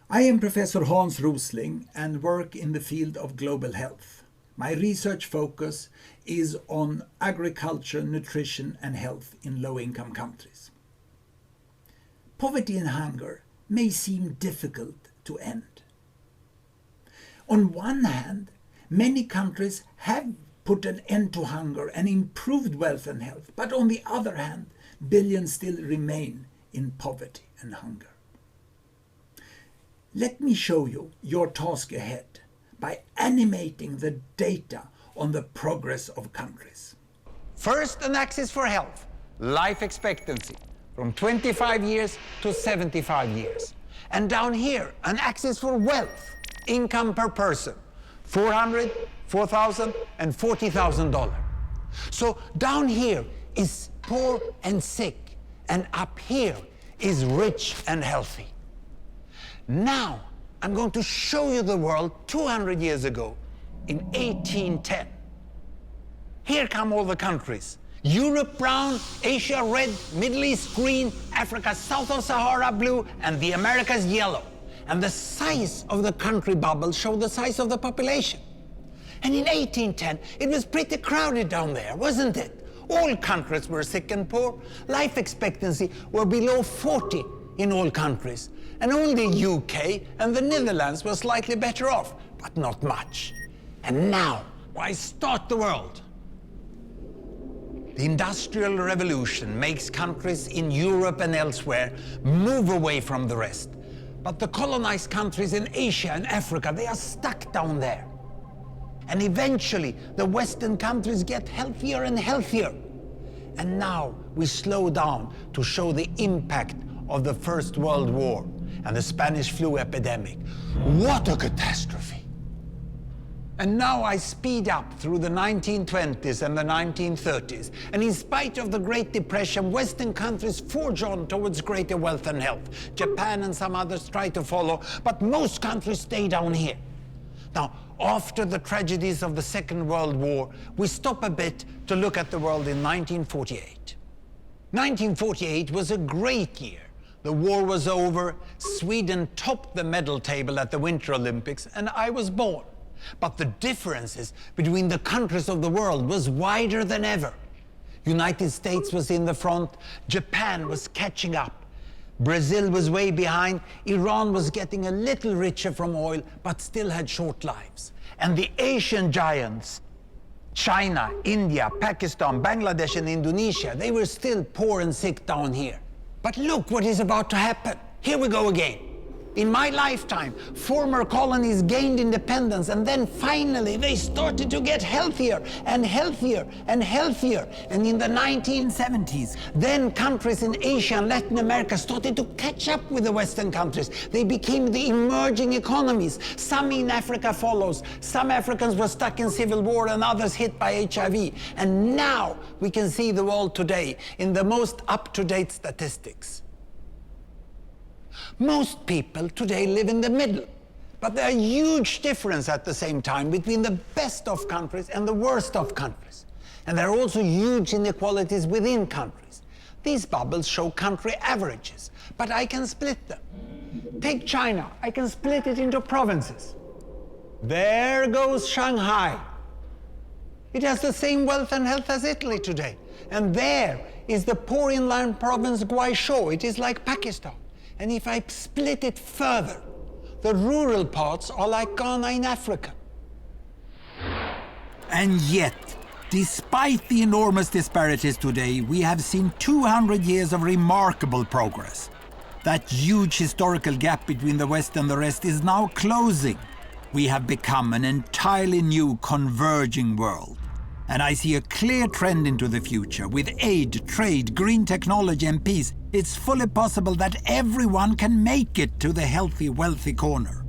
I am Professor Hans Rosling and work in the field of global health. My research focus is on agriculture, nutrition and health in low-income countries. Poverty and hunger may seem difficult to end. On one hand, many countries have put an end to hunger and improved wealth and health, but on the other hand, billions still remain in poverty and hunger. Let me show you your task ahead by animating the data on the progress of countries. First, an axis for health, life expectancy, from 25 years to 75 years. And down here, an axis for wealth, income per person, $400,000, $4,000, and $40,000. So down here is poor and sick, and up here is rich and healthy. Now, I'm going to show you the world 200 years ago, in 1810. Here come all the countries. Europe brown, Asia red, Middle East green, Africa south of Sahara blue, and the Americas yellow. And the size of the country bubbles show the size of the population. And in 1810, it was pretty crowded down there, wasn't it? All countries were sick and poor. Life expectancy were below 40 in all countries. And only UK and the Netherlands were slightly better off, but not much. And now, why start the world? The Industrial Revolution makes countries in Europe and elsewhere move away from the rest. But the colonized countries in Asia and Africa, they are stuck down there. And eventually, the Western countries get healthier and healthier. And now we slow down to show the impact of the First World War and the Spanish flu epidemic. What a catastrophe! And now I speed up through the 1920s and the 1930s. And in spite of the Great Depression, Western countries forge on towards greater wealth and health. Japan and some others try to follow, but most countries stay down here. Now, after the tragedies of the Second World War, we stop a bit to look at the world in 1948. 1948 was a great year. The war was over, Sweden topped the medal table at the Winter Olympics, and I was born. But the differences between the countries of the world was wider than ever. United States was in the front, Japan was catching up. Brazil was way behind, Iran was getting a little richer from oil, but still had short lives. And the Asian giants, China, India, Pakistan, Bangladesh and Indonesia, they were still poor and sick down here. But look what is about to happen. Here we go again. In my lifetime, former colonies gained independence, and then finally they started to get healthier and healthier and healthier. And in the 1970s, then countries in Asia and Latin America started to catch up with the Western countries. They became the emerging economies. Some in Africa follows. Some Africans were stuck in civil war and others hit by HIV. And now we can see the world today in the most up-to-date statistics. Most people today live in the middle, but there are huge differences at the same time between the best of countries and the worst of countries. And there are also huge inequalities within countries. These bubbles show country averages, but I can split them. Take China, I can split it into provinces. There goes Shanghai. It has the same wealth and health as Italy today. And there is the poor inland province Guizhou. It is like Pakistan. And if I split it further, the rural parts are like Ghana in Africa. And yet, despite the enormous disparities today, we have seen 200 years of remarkable progress. That huge historical gap between the West and the rest is now closing. We have become an entirely new converging world. And I see a clear trend into the future. With aid, trade, green technology and peace, it's fully possible that everyone can make it to the healthy, wealthy corner.